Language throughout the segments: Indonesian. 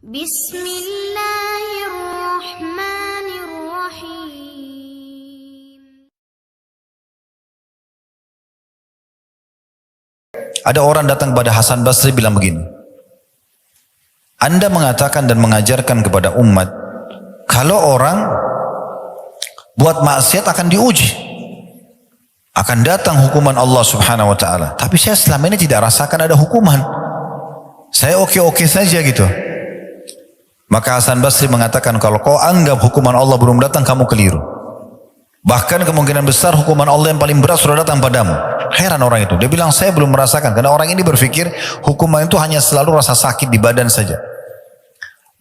Bismillahirrahmanirrahim. Ada orang datang kepada Hasan Basri bilang begini, Anda mengatakan dan mengajarkan kepada umat, kalau orang buat maksiat akan diuji, akan datang hukuman Allah subhanahu wa ta'ala. Tapi saya selama ini tidak rasakan ada hukuman. Saya oke-oke saja gitu. Maka Hasan Basri mengatakan, kalau kau anggap hukuman Allah belum datang, kamu keliru. Bahkan kemungkinan besar hukuman Allah yang paling berat sudah datang padamu. Heran orang itu. Dia bilang, saya belum merasakan. Karena orang ini berpikir hukuman itu hanya selalu rasa sakit di badan saja.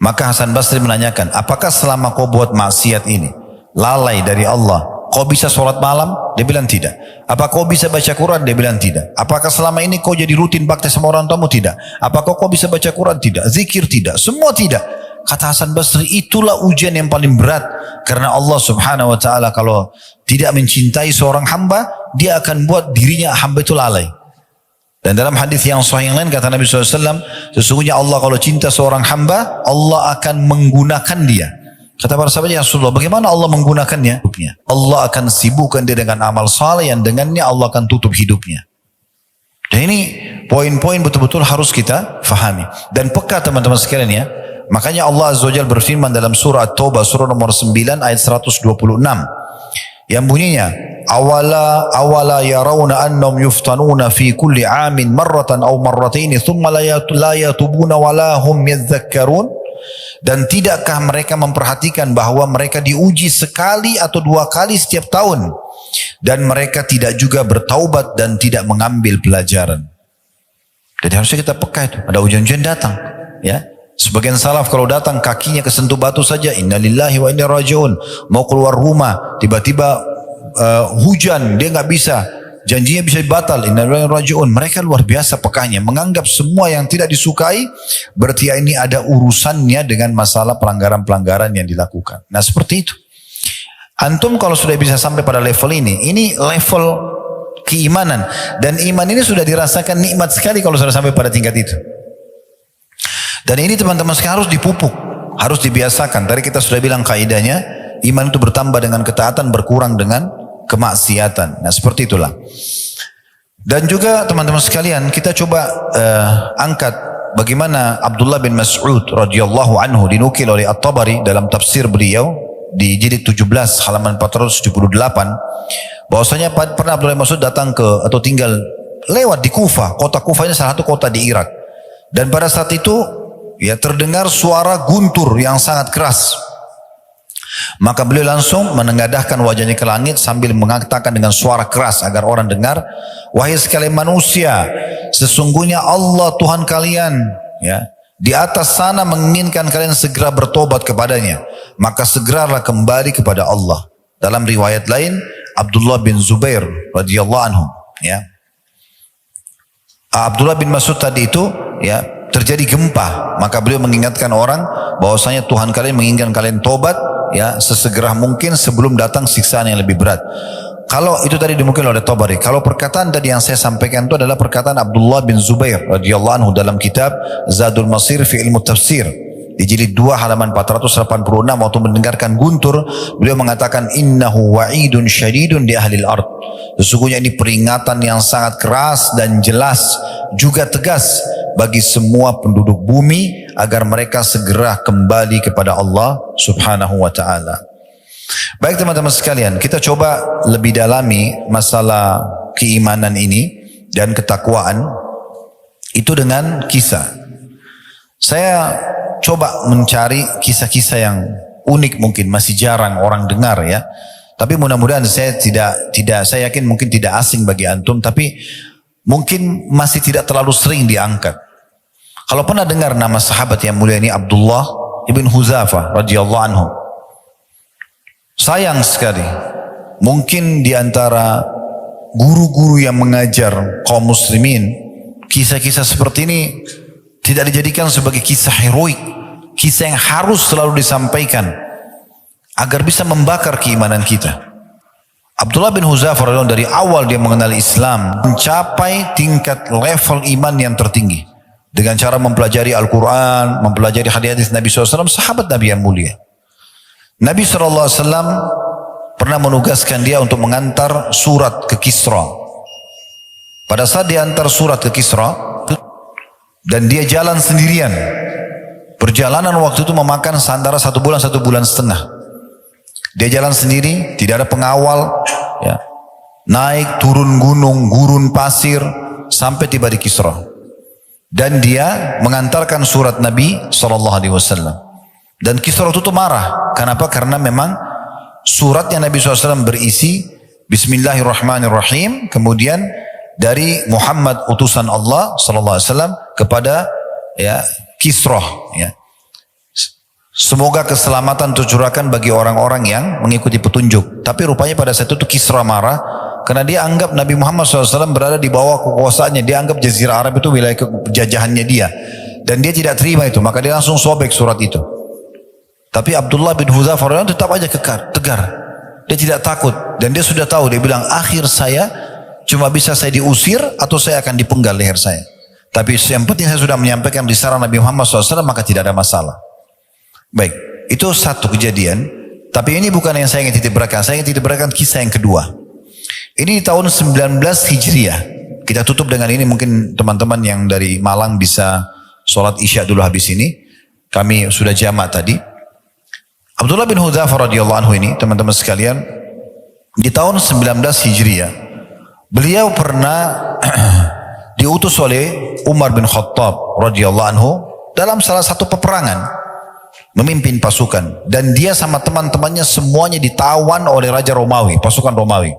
Maka Hasan Basri menanyakan, apakah selama kau buat maksiat ini, lalai dari Allah, kau bisa sholat malam? Dia bilang tidak. Apa kau bisa baca Quran? Dia bilang tidak. Apakah selama ini kau jadi rutin bakti sama orang tuamu? Tidak. Apakah kau bisa baca Quran? Tidak. Zikir? Tidak. Semua tidak. Kata Hasan Basri, itulah ujian yang paling berat. Karena Allah subhanahu wa ta'ala kalau tidak mencintai seorang hamba, dia akan buat dirinya hamba itu lalai. Dan dalam hadis yang sahih yang lain kata Nabi SAW, sesungguhnya Allah kalau cinta seorang hamba, Allah akan menggunakan dia. Kata para sahabat, ya Rasulullah, bagaimana Allah menggunakannya? Allah akan sibukkan dia dengan amal saleh yang dengannya Allah akan tutup hidupnya. Dan ini poin-poin betul-betul harus kita fahami. Dan peka teman-teman sekalian ya. Makanya Allah Azza wa Jalla berfirman dalam surah At-Taubah surah nomor 9 ayat 126 yang bunyinya awala yarawna annahum yuftanuna fi kulli amin marratan aw marrataini thumma la yatubuna wala hum yadhakkarun. Dan tidakkah mereka memperhatikan bahwa mereka diuji sekali atau dua kali setiap tahun dan mereka tidak juga bertaubat dan tidak mengambil pelajaran. Jadi harusnya kita peka itu, ada ujian-ujian datang ya. Sebagian salaf kalau datang kakinya kesentuh batu saja, innalillahi wa inna rajiun. Mau keluar rumah, tiba-tiba hujan, dia nggak bisa, janjinya bisa batal, innalillahi wa rajiun. Mereka luar biasa pekahnya, menganggap semua yang tidak disukai, berarti ini ada urusannya dengan masalah pelanggaran-pelanggaran yang dilakukan. Nah seperti itu. Antum kalau sudah bisa sampai pada level ini level keimanan. Dan iman ini sudah dirasakan nikmat sekali kalau sudah sampai pada tingkat itu. Dan ini teman-teman sekarang harus dipupuk, harus dibiasakan. Tadi kita sudah bilang kaidahnya, iman itu bertambah dengan ketaatan, berkurang dengan kemaksiatan. Nah seperti itulah. Dan juga teman-teman sekalian, kita coba angkat bagaimana Abdullah bin Mas'ud radhiyallahu anhu dinukil oleh At-Tabari dalam tafsir beliau di jilid 17 halaman 478, bahwasanya pernah Abdullah bin Mas'ud datang ke atau tinggal lewat di Kufah. Kota Kufah ini salah satu kota di Irak. Dan pada saat itu ya terdengar suara guntur yang sangat keras. Maka beliau langsung menengadahkan wajahnya ke langit sambil mengatakan dengan suara keras agar orang dengar, wahai sekalian manusia, sesungguhnya Allah Tuhan kalian ya di atas sana menginginkan kalian segera bertobat kepadanya, maka segeralah kembali kepada Allah. Dalam riwayat lain Abdullah bin Zubair radhiyallahu anhu ya. Abdullah bin Mas'ud tadi itu ya terjadi gempa, maka beliau mengingatkan orang bahwasanya Tuhan kalian menginginkan kalian tobat ya sesegera mungkin sebelum datang siksaan yang lebih berat. Kalau itu tadi dimungkin oleh Tabari. Kalau perkataan tadi yang saya sampaikan itu adalah perkataan Abdullah bin Zubair radhiyallahu anhu dalam kitab Zadul Masir fi Ilmu Tafsir di jilid 2 halaman 486. Waktu mendengarkan guntur, beliau mengatakan innahu wa'idun syadidun di ahlil ard. Sesungguhnya ini peringatan yang sangat keras dan jelas juga tegas bagi semua penduduk bumi agar mereka segera kembali kepada Allah subhanahu wa ta'ala. Baik teman-teman sekalian, kita coba lebih dalami masalah keimanan ini dan ketakwaan itu dengan kisah. Saya coba mencari kisah-kisah yang unik, mungkin masih jarang orang dengar ya. Tapi mudah-mudahan saya saya yakin mungkin tidak asing bagi antum, tapi mungkin masih tidak terlalu sering diangkat. Kalau pernah dengar nama sahabat yang mulia ini Abdullah ibn Huzafah radhiyallahu anhu. Sayang sekali, mungkin di antara guru-guru yang mengajar kaum muslimin, kisah-kisah seperti ini tidak dijadikan sebagai kisah heroik, kisah yang harus selalu disampaikan agar bisa membakar keimanan kita. Abdullah bin Huzafah dari awal dia mengenal Islam mencapai tingkat level iman yang tertinggi. dengan cara mempelajari Al-Quran, mempelajari hadis Nabi SAW, sahabat Nabi yang mulia. Nabi SAW pernah menugaskan dia untuk mengantar surat ke Kisra. Pada saat dia antar surat ke Kisra, dan dia jalan sendirian. Perjalanan waktu itu memakan antara 1 bulan, 1 bulan setengah. Dia jalan sendiri, tidak ada pengawal, ya. Naik, turun gunung, gurun pasir, sampai tiba di Kisra. Dan dia mengantarkan surat Nabi SAW. Dan Kisra itu marah. Kenapa? Karena memang suratnya Nabi SAW berisi Bismillahirrahmanirrahim, kemudian dari Muhammad utusan Allah SAW kepada ya Kisra. Ya. Semoga keselamatan tercurahkan bagi orang-orang yang mengikuti petunjuk. Tapi rupanya pada saat itu Kisra marah karena dia anggap Nabi Muhammad SAW berada di bawah kekuasaannya. Dia anggap Jazirah Arab itu wilayah penjajahannya dia. Dan dia tidak terima itu. Maka dia langsung sobek surat itu. Tapi Abdullah bin Hudzafah tetap aja tegar. Dia tidak takut. Dan dia sudah tahu. Dia bilang, akhir saya cuma bisa saya diusir atau saya akan dipenggal leher saya. Tapi yang penting saya sudah menyampaikan risalah Nabi Muhammad SAW, maka tidak ada masalah. Baik, itu satu kejadian. Tapi ini bukan yang saya ingin titik beratkan. Saya ingin titik beratkan kisah yang kedua. Ini di tahun 19 Hijriah. Kita tutup dengan ini, mungkin teman-teman yang dari Malang bisa sholat Isya dulu habis ini. Kami sudah jamak tadi. Abdullah bin Hudzafah radhiyallahu anhu ini, teman-teman sekalian, di tahun 19 Hijriah, beliau pernah diutus oleh Umar bin Khattab radhiyallahu anhu dalam salah satu peperangan, memimpin pasukan, dan dia sama teman-temannya semuanya ditawan oleh Raja Romawi, pasukan Romawi.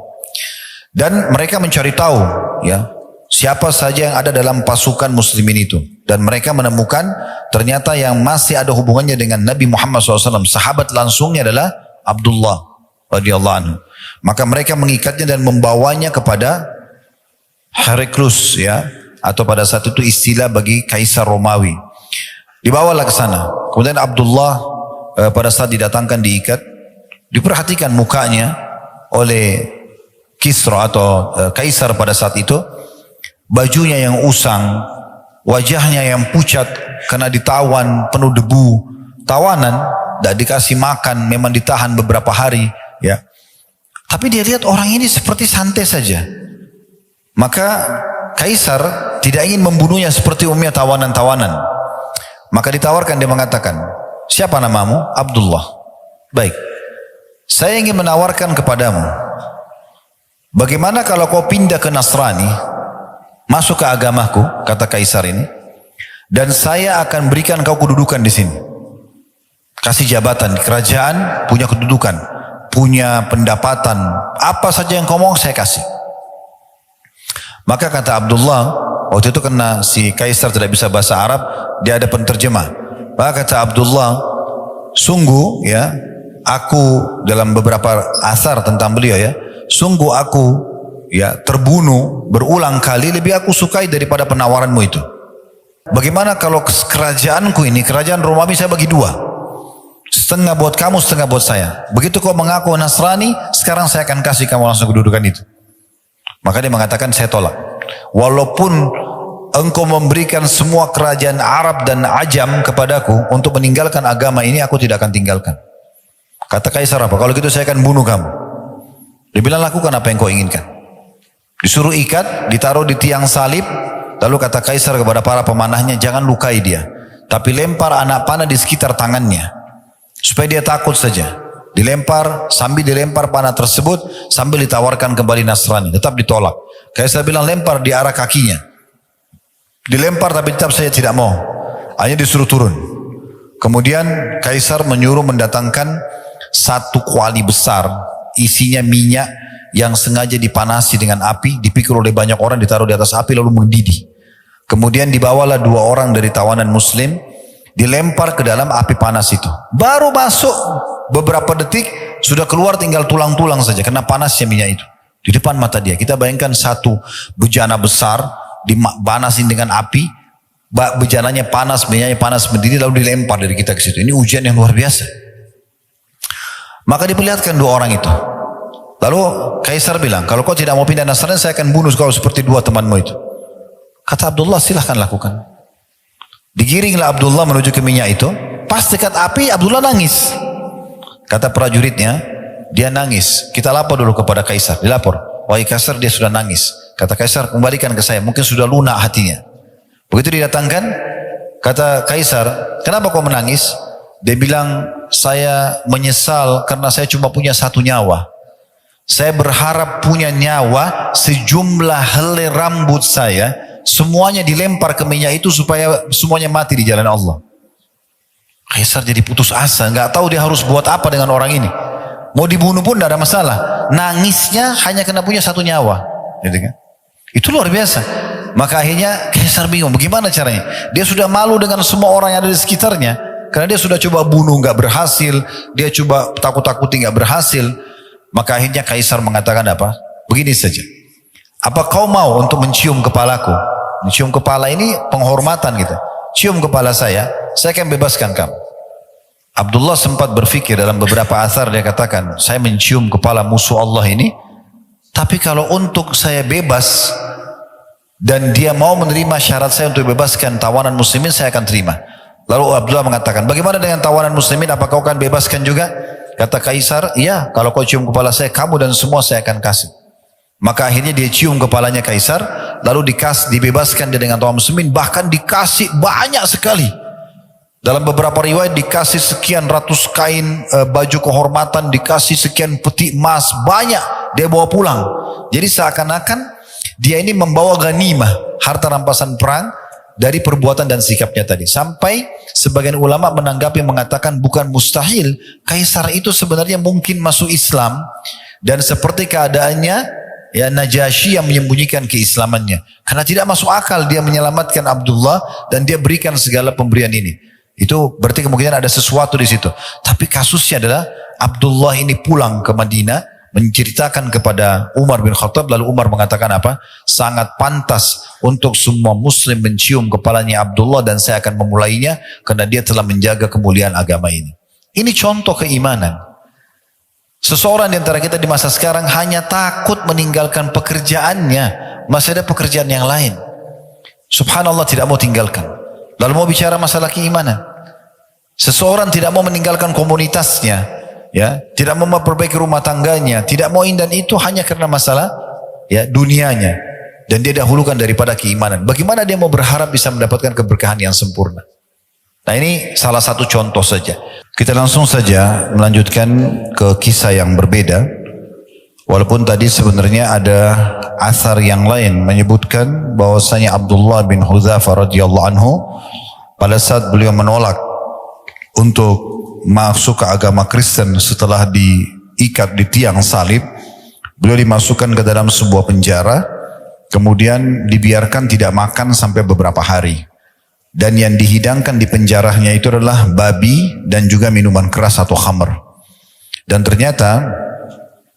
Dan mereka mencari tahu ya siapa saja yang ada dalam pasukan muslimin itu. Dan mereka menemukan ternyata yang masih ada hubungannya dengan Nabi Muhammad SAW. Sahabat langsungnya adalah Abdullah radhiyallahu anhu. Maka mereka mengikatnya dan membawanya kepada Heraklus ya, atau pada saat itu istilah bagi Kaisar Romawi. Dibawalah ke sana. Kemudian Abdullah pada saat didatangkan diikat, diperhatikan mukanya oleh Kisra atau Kaisar pada saat itu, bajunya yang usang, wajahnya yang pucat karena ditawan penuh debu, tawanan, tidak dikasih makan, memang ditahan beberapa hari, ya. Tapi dia lihat orang ini seperti santai saja. Maka Kaisar tidak ingin membunuhnya seperti umumnya tawanan-tawanan. Maka ditawarkan, dia mengatakan, siapa namamu? Abdullah. Baik, saya ingin menawarkan kepadamu, bagaimana kalau kau pindah ke Nasrani, masuk ke agamaku, kata Kaisar ini, dan saya akan berikan kau kedudukan di sini. Kasih jabatan di kerajaan, punya kedudukan, punya pendapatan, apa saja yang kau mau saya kasih. Maka kata Abdullah, waktu itu karena si Kaisar tidak bisa bahasa Arab, dia ada penterjemah. Maka kata Abdullah, sungguh ya, aku dalam beberapa asar tentang beliau ya, sungguh aku ya terbunuh berulang kali, lebih aku sukai daripada penawaranmu itu. Bagaimana kalau kerajaanku ini, kerajaan Romawi saya bagi dua, setengah buat kamu, setengah buat saya. Begitu kau mengaku Nasrani, sekarang saya akan kasih kamu langsung kedudukan itu. Maka dia mengatakan, saya tolak. Walaupun engkau memberikan semua kerajaan Arab dan Ajam kepadaku untuk meninggalkan agama ini, aku tidak akan tinggalkan. Kata Kaisar apa? Kalau gitu saya akan bunuh kamu. Dia bilang, lakukan apa yang kau inginkan. Disuruh ikat, ditaruh di tiang salib. Lalu kata Kaisar kepada para pemanahnya, jangan lukai dia, tapi lempar anak panah di sekitar tangannya, supaya dia takut saja. Dilempar, sambil dilempar panah tersebut, sambil ditawarkan kembali Nasrani, tetap ditolak. Kaisar bilang, lempar di arah kakinya. Dilempar tapi tetap saya tidak mau. Hanya disuruh turun. Kemudian Kaisar menyuruh mendatangkan satu kuali besar, isinya minyak yang sengaja dipanasi dengan api, dipikul oleh banyak orang, ditaruh di atas api lalu mendidih. Kemudian dibawalah 2 orang dari tawanan muslim, dilempar ke dalam api panas itu. Baru masuk beberapa detik sudah keluar tinggal tulang-tulang saja karena panasnya minyak itu di depan mata dia. Kita bayangkan satu bejana besar dipanasin dengan api, bejananya panas, minyaknya panas mendidih, lalu dilempar dari kita ke situ. Ini ujian yang luar biasa. Maka diperlihatkan 2 orang itu. Lalu Kaisar bilang, kalau kau tidak mau pindah Nasrani, saya akan bunuh kau seperti 2 temanmu itu. Kata Abdullah, silahkan lakukan. Digiringlah Abdullah menuju ke minyak itu. Pas dekat api, Abdullah nangis. Kata prajuritnya, dia nangis. Kita lapor dulu kepada Kaisar. Dilapor, wahai Kaisar, dia sudah nangis. Kata Kaisar, kembalikan ke saya, mungkin sudah lunak hatinya. Begitu didatangkan, kata Kaisar, kenapa kau menangis? Dia bilang, saya menyesal karena saya cuma punya satu nyawa. Saya berharap punya nyawa sejumlah helai rambut saya, semuanya dilempar ke minyak itu supaya semuanya mati di jalan Allah. Kaisar jadi putus asa, nggak tahu dia harus buat apa dengan orang ini. Mau dibunuh pun tidak ada masalah. Nangisnya hanya karena punya satu nyawa, gitu kan? Itu luar biasa. Maka akhirnya Kaisar bingung, bagaimana caranya? Dia sudah malu dengan semua orang yang ada di sekitarnya, karena dia sudah coba bunuh nggak berhasil, dia coba takut-takuti nggak berhasil. Maka akhirnya Kaisar mengatakan apa? Begini saja. Apa kau mau untuk mencium kepalaku? Mencium kepala ini penghormatan gitu. Cium kepala saya akan bebaskan kamu. Abdullah sempat berpikir dalam beberapa asar, dia katakan, saya mencium kepala musuh Allah ini, tapi kalau untuk saya bebas dan dia mau menerima syarat saya untuk bebaskan tawanan muslimin, saya akan terima. Lalu Abdullah mengatakan, bagaimana dengan tawanan muslimin, apa kau akan bebaskan juga? Kata Kaisar, iya, kalau kau cium kepala saya, kamu dan semua saya akan kasih. Maka akhirnya dia cium kepalanya Kaisar, lalu dibebaskan dia dengan tawanan muslimin, bahkan dikasih banyak sekali. Dalam beberapa riwayat dikasih sekian ratus kain baju kehormatan, dikasih sekian peti emas, banyak dia bawa pulang. Jadi seakan-akan dia ini membawa ghanimah, harta rampasan perang dari perbuatan dan sikapnya tadi. Sampai sebagian ulama menanggapi mengatakan bukan mustahil, Kaisar itu sebenarnya mungkin masuk Islam dan seperti keadaannya ya Najasyi yang menyembunyikan keislamannya. Karena tidak masuk akal dia menyelamatkan Abdullah dan dia berikan segala pemberian ini. Itu berarti kemungkinan ada sesuatu di situ. Tapi kasusnya adalah Abdullah ini pulang ke Madinah menceritakan kepada Umar bin Khattab, lalu Umar mengatakan apa? Sangat pantas untuk semua muslim mencium kepalanya Abdullah dan saya akan memulainya karena dia telah menjaga kemuliaan agama ini. Ini contoh keimanan. Seseorang di antara kita di masa sekarang hanya takut meninggalkan pekerjaannya, masih ada pekerjaan yang lain. Subhanallah, tidak mau tinggalkan. Lalu mau bicara masalah keimanan. Seseorang tidak mau meninggalkan komunitasnya, ya, tidak mau memperbaiki rumah tangganya, tidak mau ini dan itu hanya karena masalah ya dunianya, dan dia dahulukan daripada keimanan. Bagaimana dia mau berharap bisa mendapatkan keberkahan yang sempurna? Nah, ini salah satu contoh saja. Kita langsung saja melanjutkan ke kisah yang berbeda. Walaupun tadi sebenarnya ada asar yang lain menyebutkan bahwasanya Abdullah bin Hudzafah radhiyallahu anhu pada saat beliau menolak untuk masuk ke agama Kristen setelah diikat di tiang salib, beliau dimasukkan ke dalam sebuah penjara, kemudian dibiarkan tidak makan sampai beberapa hari. Dan yang dihidangkan di penjaranya itu adalah babi dan juga minuman keras atau khamr. Dan ternyata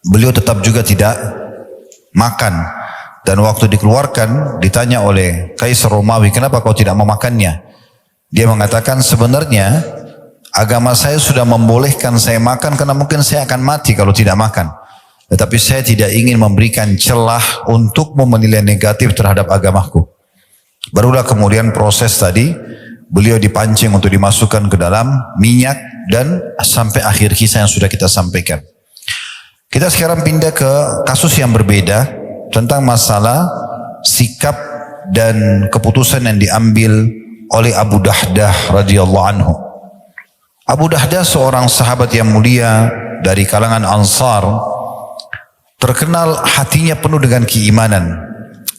beliau tetap juga tidak makan. Dan waktu dikeluarkan ditanya oleh Kaisar Romawi, kenapa kau tidak memakannya? Dia mengatakan sebenarnya agama saya sudah membolehkan saya makan karena mungkin saya akan mati kalau tidak makan. Tetapi saya tidak ingin memberikan celah untuk menilai negatif terhadap agamaku. Barulah kemudian proses tadi beliau dipancing untuk dimasukkan ke dalam minyak dan sampai akhir kisah yang sudah kita sampaikan. Kita sekarang pindah ke kasus yang berbeda tentang masalah sikap dan keputusan yang diambil oleh Abu Dahdah radhiyallahu anhu. Abu Dahdah seorang sahabat yang mulia dari kalangan Ansar, terkenal hatinya penuh dengan keimanan.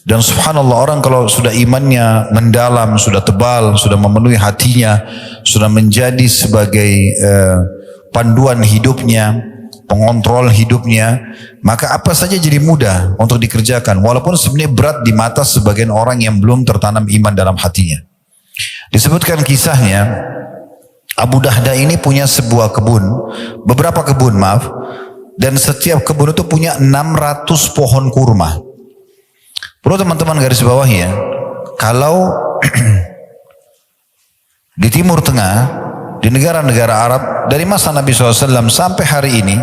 Dan subhanallah, orang kalau sudah imannya mendalam, sudah tebal, sudah memenuhi hatinya, sudah menjadi sebagai panduan hidupnya, pengontrol hidupnya, maka apa saja jadi mudah untuk dikerjakan, walaupun sebenarnya berat di mata sebagian orang yang belum tertanam iman dalam hatinya. Disebutkan kisahnya, Abu Dahdah ini punya sebuah kebun, beberapa kebun maaf, dan setiap kebun itu punya 600 pohon kurma. Perlu teman-teman garis bawah ya, kalau di Timur Tengah, di negara-negara Arab, dari masa Nabi SAW sampai hari ini,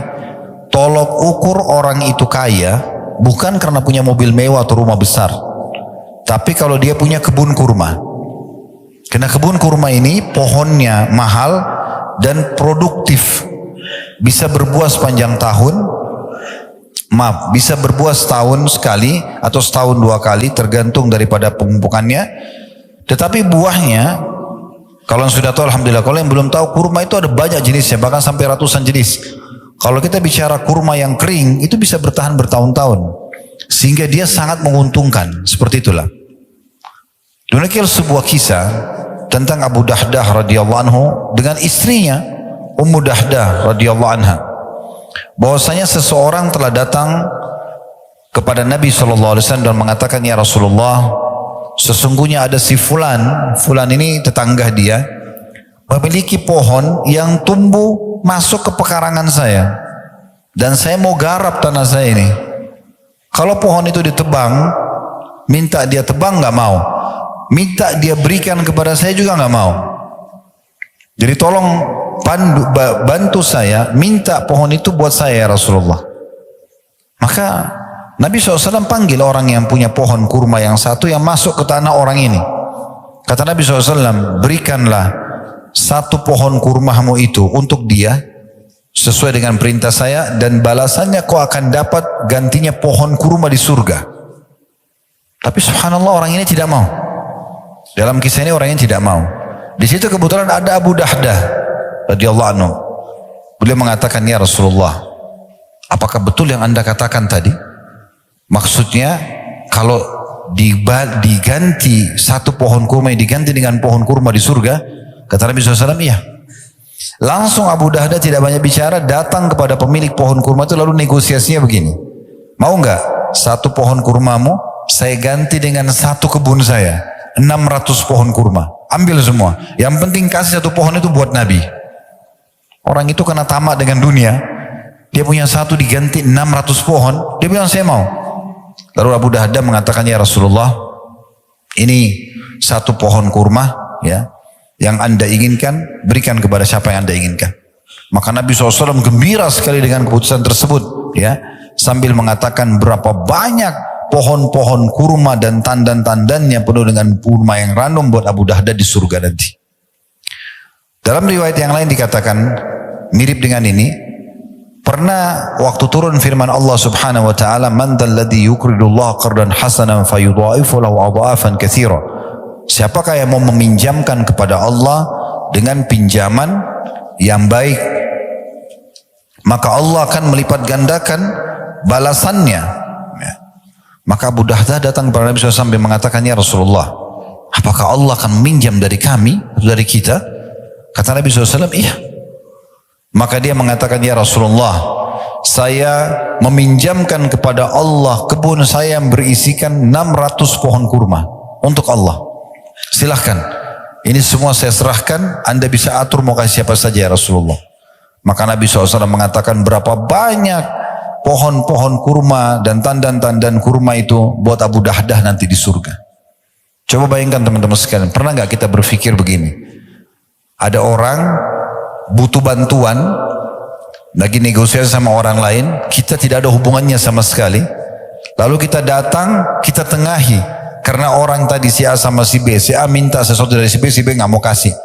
tolok ukur orang itu kaya bukan karena punya mobil mewah atau rumah besar, tapi kalau dia punya kebun kurma. Karena kebun kurma ini pohonnya mahal dan produktif. Bisa berbuah sepanjang tahun. Maaf, bisa berbuah setahun sekali atau setahun 2 kali tergantung daripada pemumpukannya. Tetapi buahnya, kalau yang sudah tahu alhamdulillah, kalau yang belum tahu kurma itu ada banyak jenisnya, bahkan sampai ratusan jenis. Kalau kita bicara kurma yang kering, itu bisa bertahan bertahun-tahun. Sehingga dia sangat menguntungkan, seperti itulah. Demikian sebuah kisah tentang Abu Dahdah radhiyallahu anhu dengan istrinya Ummu Dahdah radhiyallahu anha. Bahwasanya seseorang telah datang kepada Nabi SAW dan mengatakan, ya Rasulullah, sesungguhnya ada si fulan ini tetangga dia, memiliki pohon yang tumbuh masuk ke pekarangan saya, dan saya mau garap tanah saya ini. Kalau pohon itu ditebang, minta dia tebang nggak mau, minta dia berikan kepada saya juga nggak mau. Jadi tolong bantu saya, minta pohon itu buat saya ya Rasulullah. Maka Nabi SAW panggil orang yang punya pohon kurma yang satu yang masuk ke tanah orang ini. Kata Nabi SAW, berikanlah satu pohon kurmamu itu untuk dia sesuai dengan perintah saya, dan balasannya kau akan dapat gantinya pohon kurma di surga. Tapi subhanallah orang ini tidak mau. Dalam kisah ini orang ini tidak mau. Di situ kebetulan ada Abu Dahdah radhiyallahu anhu. Beliau mengatakan, ya Rasulullah, apakah betul yang anda katakan tadi? Maksudnya kalau diganti satu pohon kurma diganti dengan pohon kurma di surga? Kata Nabi SAW, iya. Langsung Abu Dahdah tidak banyak bicara, datang kepada pemilik pohon kurma itu, lalu negosiasinya begini. Mau nggak satu pohon kurmamu saya ganti dengan satu kebun saya, 600 pohon kurma. Ambil semua. Yang penting kasih satu pohon itu buat Nabi. Orang itu karena tamak dengan dunia, dia punya satu diganti 600 pohon, dia bilang saya mau. Lalu Abu Dahdah mengatakan, ya Rasulullah, ini satu pohon kurma ya, yang anda inginkan, berikan kepada siapa yang anda inginkan. Maka Nabi SAW gembira sekali dengan keputusan tersebut ya, sambil mengatakan berapa banyak pohon-pohon kurma dan tandan-tandannya penuh dengan kurma yang random buat Abu Dahdah di surga nanti. Dalam riwayat yang lain dikatakan mirip dengan ini, pernah waktu turun firman Allah Subhanahu wa taala, man dzalladzi yuqridullaha qardan hasanan fayudha'ifu lahu adha'afan katsira. Siapakah yang mau meminjamkan kepada Allah dengan pinjaman yang baik, maka Allah akan melipat gandakan balasannya. Maka Abu Dahdah datang kepada Nabi SAW sampai mengatakan, ya Rasulullah, apakah Allah akan meminjam dari kami, dari kita? Kata Nabi SAW, iya. Maka dia mengatakan, ya Rasulullah, saya meminjamkan kepada Allah kebun saya yang berisikan 600 pohon kurma untuk Allah. Silahkan, ini semua saya serahkan, anda bisa atur mau kasih siapa saja ya Rasulullah. Maka Nabi SAW mengatakan, berapa banyak pohon-pohon kurma dan tandan-tandan kurma itu buat Abu Dahdah nanti di surga. Coba bayangkan teman-teman sekalian, pernah nggak kita berpikir begini? Ada orang butuh bantuan, lagi negosiasi sama orang lain, kita tidak ada hubungannya sama sekali. Lalu kita datang, kita tengahi, karena orang tadi si A sama si B, si A minta sesuatu dari si B nggak mau kasih.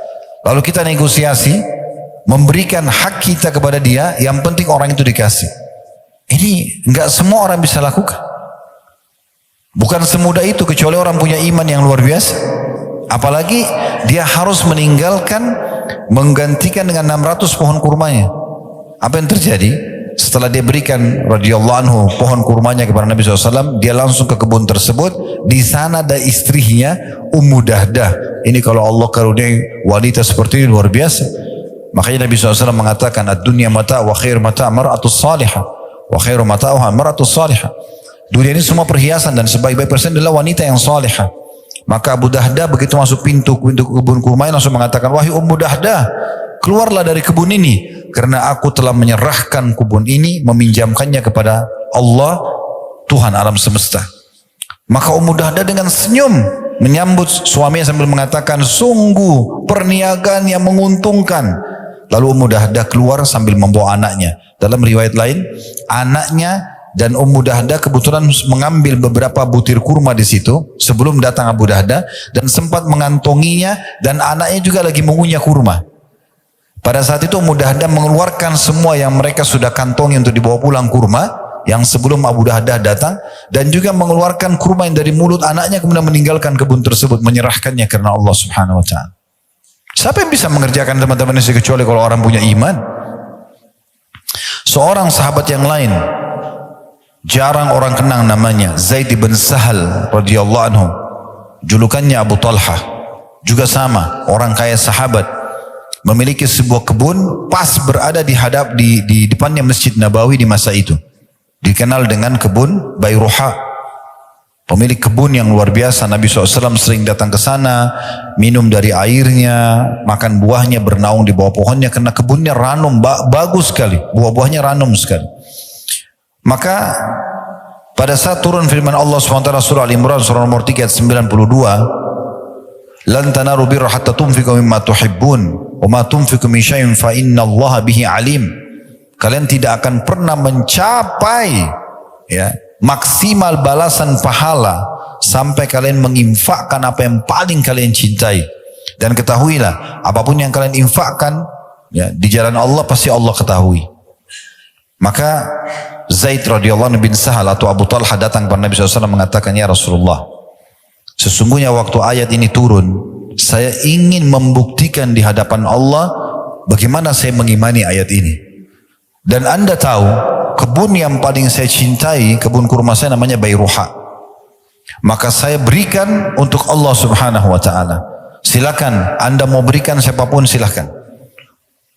Lalu kita negosiasi, memberikan hak kita kepada dia, yang penting orang itu dikasih. Ini nggak semua orang bisa lakukan. Bukan semudah itu kecuali orang punya iman yang luar biasa. Apalagi dia harus meninggalkan, menggantikan dengan 600 pohon kurmanya. Apa yang terjadi? Setelah dia berikan radhiyallahu anhu pohon kurmanya kepada Nabi SAW, dia langsung ke kebun tersebut. Di sana ada istrinya Ummu Dahdah. Ini kalau Allah karuniai wanita seperti ini luar biasa. Makanya Nabi SAW mengatakan, ad-dunya mata wa khair mata mar'atus salihah. Wa khairu mata'uha mar'atus salihah. Dunia ini semua perhiasan dan sebaik-baik persen adalah wanita yang salihah. Maka Abu Dahdah begitu masuk pintu kebun kurma langsung mengatakan, wahai Ummu Dahdah, keluarlah dari kebun ini karena aku telah menyerahkan kebun ini, meminjamkannya kepada Allah Tuhan alam semesta. Maka Ummu Dahdah dengan senyum menyambut suaminya sambil mengatakan, sungguh perniagaan yang menguntungkan. Lalu Ummu Dahdah keluar sambil membawa anaknya. Dalam riwayat lain, anaknya dan Ummu Dahda kebetulan mengambil beberapa butir kurma di situ sebelum datang Abu Dahda dan sempat mengantonginya dan anaknya juga lagi mengunyah kurma. Pada saat itu Ummu Dahda mengeluarkan semua yang mereka sudah kantongi untuk dibawa pulang kurma yang sebelum Abu Dahda datang dan juga mengeluarkan kurma yang dari mulut anaknya kemudian meninggalkan kebun tersebut menyerahkannya karena Allah Subhanahu wa taala. Siapa yang bisa mengerjakan teman-teman ini kecuali kalau orang punya iman? Seorang sahabat yang lain jarang orang kenang namanya, Zaid bin Sahal radhiyallahu anhu. Julukannya Abu Talha. Juga sama, orang kaya sahabat. Memiliki sebuah kebun pas berada di depannya Masjid Nabawi di masa itu. Dikenal dengan kebun Bayruha. Pemilik kebun yang luar biasa. Nabi SAW sering datang ke sana, minum dari airnya, makan buahnya, bernaung di bawah pohonnya karena kebunnya ranum, bagus sekali. Buah-buahnya ranum sekali. Maka pada saat turun firman Allah SWT surah Al-Imran surah nomor 3 ayat 92, lan tanalu birra hatta tunfiqu mimma tuhibbun wa ma tunfiqu min syai'in fa innallaha bihi alim. Kalian tidak akan pernah mencapai maksimal balasan pahala sampai kalian menginfakkan apa yang paling kalian cintai. Dan ketahuilah apapun yang kalian infakkan di jalan Allah pasti Allah ketahui. Maka Zaid radhiyallahu bin Sahal atau Abu Talha datang kepada Nabi SAW mengatakan, ya Rasulullah, sesungguhnya waktu ayat ini turun, saya ingin membuktikan di hadapan Allah bagaimana saya mengimani ayat ini. Dan Anda tahu, kebun yang paling saya cintai, kebun kurma saya namanya Bayruha. Maka saya berikan untuk Allah Subhanahu wa taala. Silakan Anda mau berikan siapapun silakan.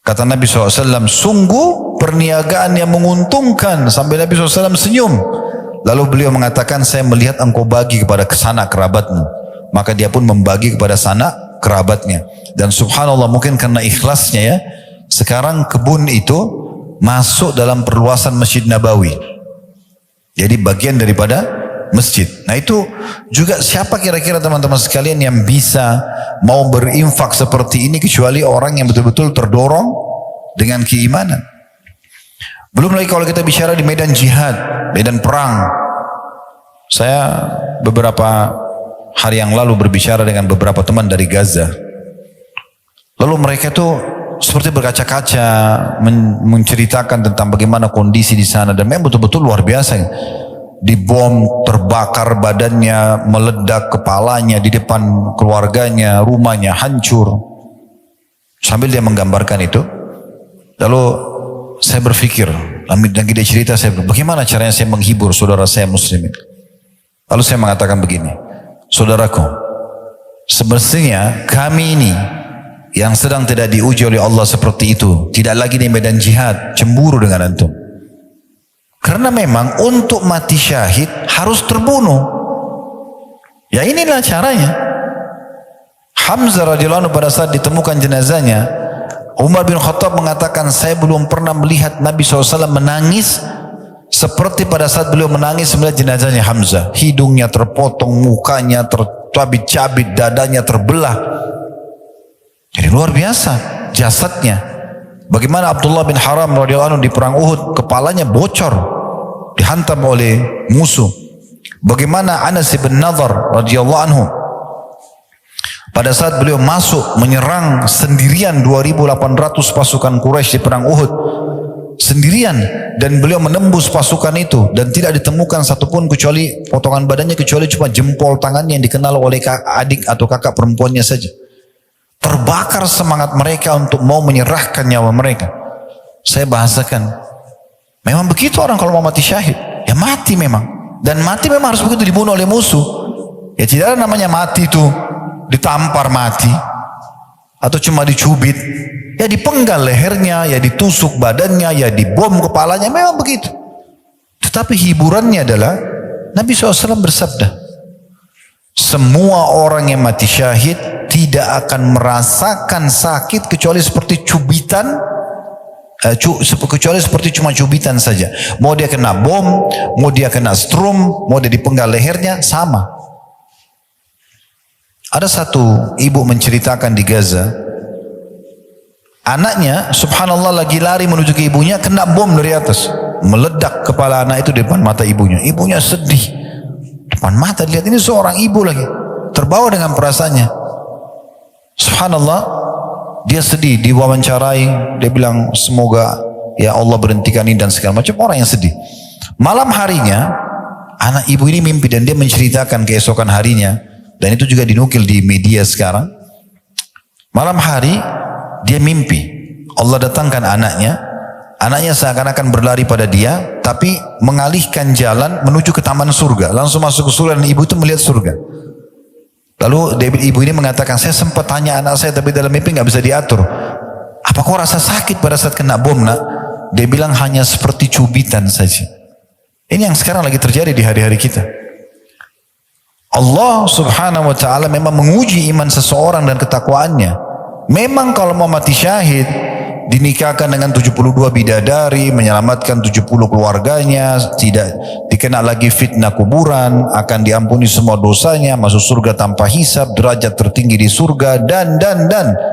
Kata Nabi SAW, sungguh perniagaan yang menguntungkan. Sampai Nabi SAW senyum. Lalu beliau mengatakan, saya melihat engkau bagi kepada sanak kerabatmu. Maka dia pun membagi kepada sanak kerabatnya. Dan subhanallah mungkin karena ikhlasnya ya, sekarang kebun itu masuk dalam perluasan Masjid Nabawi. Jadi bagian daripada masjid. Nah itu juga siapa kira-kira teman-teman sekalian yang bisa mau berinfak seperti ini kecuali orang yang betul-betul terdorong dengan keimanan. Belum lagi kalau kita bicara di medan jihad, medan perang. Saya beberapa hari yang lalu berbicara dengan beberapa teman dari Gaza. Lalu mereka tuh seperti berkaca-kaca menceritakan tentang bagaimana kondisi di sana dan memang betul-betul luar biasa. Dibom, terbakar badannya, meledak kepalanya di depan keluarganya, rumahnya hancur. Sambil dia menggambarkan itu, lalu saya berpikir, lagi dia cerita, saya berpikir, bagaimana caranya saya menghibur saudara saya muslimin. Lalu saya mengatakan begini, saudaraku, semestinya kami ini yang sedang tidak diuji oleh Allah seperti itu, tidak lagi di medan jihad, cemburu dengan antum. Karena memang untuk mati syahid harus terbunuh. Ya inilah caranya. Hamzah radhiyallahu anhu pada saat ditemukan jenazahnya, Umar bin Khattab mengatakan, saya belum pernah melihat Nabi SAW menangis seperti pada saat beliau menangis melihat jenazahnya Hamzah. Hidungnya terpotong, mukanya tercabit-cabit, dadanya terbelah. Jadi luar biasa jasadnya. Bagaimana Abdullah bin Haram radhiyallahu anhu di perang Uhud, kepalanya bocor, dihantam oleh musuh. Bagaimana Anas bin Nadhr radhiyallahu anhu pada saat beliau masuk menyerang sendirian 2.800 pasukan Quraisy di perang Uhud sendirian, dan beliau menembus pasukan itu dan tidak ditemukan satupun kecuali potongan badannya, kecuali cuma jempol tangannya yang dikenal oleh adik atau kakak perempuannya saja. Terbakar semangat mereka untuk mau menyerahkan nyawa mereka. Saya bahasakan, memang begitu orang kalau mau mati syahid, ya mati memang. Dan mati memang harus begitu, dibunuh oleh musuh. Ya tidak ada namanya mati itu ditampar mati, atau cuma dicubit. Ya dipenggal lehernya, ya ditusuk badannya, ya dibom kepalanya, memang begitu. Tetapi hiburannya adalah Nabi SAW bersabda, semua orang yang mati syahid tidak akan merasakan sakit kecuali seperti cubitan, kecuali seperti cuma cubitan saja. Mau dia kena bom, mau dia kena strum, mau dia dipenggal lehernya, sama. Ada satu ibu menceritakan di Gaza, anaknya subhanallah lagi lari menuju ke ibunya, kena bom dari atas, meledak kepala anak itu di depan mata ibunya. Ibunya sedih. Depan mata lihat ini seorang ibu lagi. Terbawa dengan perasaannya. Subhanallah, dia sedih, diwawancarai, dia bilang semoga ya Allah berhentikan ini dan segala macam, orang yang sedih. Malam harinya anak ibu ini mimpi dan dia menceritakan keesokan harinya, dan itu juga dinukil di media sekarang. Malam hari dia mimpi Allah datangkan anaknya, anaknya seakan-akan berlari pada dia, tapi mengalihkan jalan menuju ke taman surga, langsung masuk ke surga dan ibu itu melihat surga. Lalu ibu ini mengatakan, saya sempat tanya anak saya tapi dalam mimpi nggak bisa diatur. Apa kau rasa sakit pada saat kena bom nak? Dia bilang hanya seperti cubitan saja. Ini yang sekarang lagi terjadi di hari-hari kita. Allah subhanahu wa ta'ala memang menguji iman seseorang dan ketakwaannya. Memang kalau mau mati syahid, dinikahkan dengan 72 bidadari, menyelamatkan 70 keluarganya, tidak dikena lagi fitnah kuburan, akan diampuni semua dosanya, masuk surga tanpa hisab, derajat tertinggi di surga, dan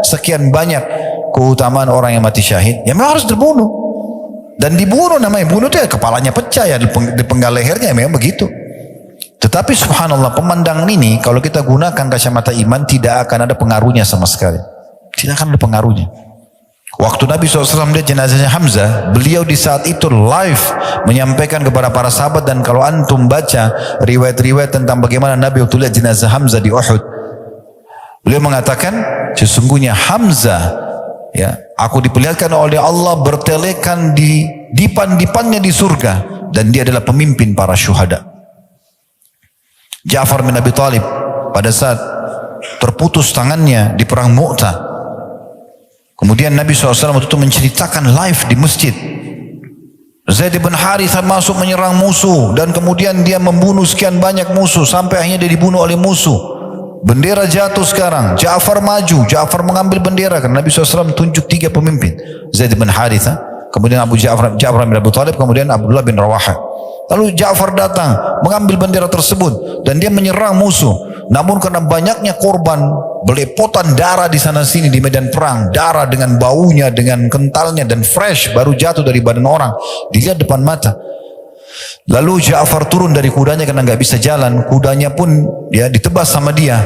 sekian banyak keutamaan orang yang mati syahid. Ya memang harus terbunuh. Dan dibunuh, namanya bunuh itu ya kepalanya pecah ya, dipenggal lehernya, memang begitu. Tetapi subhanallah, pemandangan ini kalau kita gunakan kacamata iman tidak akan ada pengaruhnya sama sekali. Tidak akan ada pengaruhnya. Waktu Nabi SAW lihat jenazahnya Hamzah, beliau di saat itu live menyampaikan kepada para sahabat, dan kalau antum baca riwayat-riwayat tentang bagaimana Nabi waktu lihat jenazah Hamzah di Uhud, beliau mengatakan sesungguhnya Hamzah, ya, aku diperlihatkan oleh Allah bertelekan di dipan-dipannya di surga, dan dia adalah pemimpin para syuhada. Ja'far bin Abi Thalib pada saat terputus tangannya di perang Mu'tah, kemudian Nabi SAW waktu itu menceritakan live di masjid. Zaid bin Harithah masuk menyerang musuh, dan kemudian dia membunuh sekian banyak musuh sampai akhirnya dia dibunuh oleh musuh. Bendera jatuh sekarang, Ja'far maju, Ja'far mengambil bendera karena Nabi SAW tunjuk 3 pemimpin, Zaid bin Harithah, kemudian Ja'far bin Abi Thalib, kemudian Abdullah bin Rawaha. Lalu Ja'far datang mengambil bendera tersebut dan dia menyerang musuh. Namun karena banyaknya korban, belepotan darah di sana sini di medan perang, darah dengan baunya, dengan kentalnya dan fresh, baru jatuh dari badan orang, dilihat depan mata. Lalu Ja'far turun dari kudanya karena nggak bisa jalan, kudanya pun ya ditebas sama dia.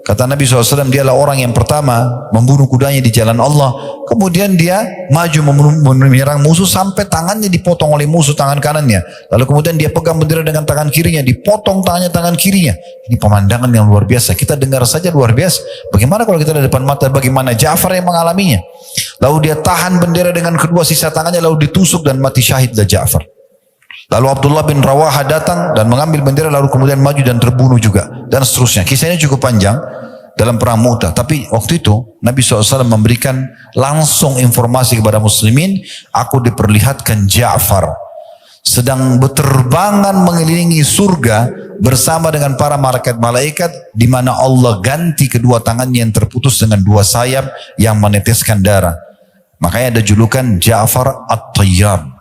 Kata Nabi SAW, dialah orang yang pertama membunuh kudanya di jalan Allah. Kemudian dia maju menyerang musuh sampai tangannya dipotong oleh musuh, tangan kanannya. Lalu kemudian dia pegang bendera dengan tangan kirinya, dipotong tangan kirinya. Ini pemandangan yang luar biasa. Kita dengar saja luar biasa. Bagaimana kalau kita di depan mata, bagaimana Ja'far yang mengalaminya. Lalu dia tahan bendera dengan kedua sisa tangannya, lalu ditusuk dan mati syahidlah Ja'far. Lalu Abdullah bin Rawaha datang dan mengambil bendera, lalu kemudian maju dan terbunuh juga, dan seterusnya. Kisahnya cukup panjang dalam perang Mu'tah. Tapi waktu itu Nabi SAW memberikan langsung informasi kepada muslimin, aku diperlihatkan Ja'far sedang berterbangan mengelilingi surga bersama dengan para malaikat, di mana Allah ganti kedua tangannya yang terputus dengan 2 sayap yang meneteskan darah. Makanya ada julukan Ja'far At-Tayyar,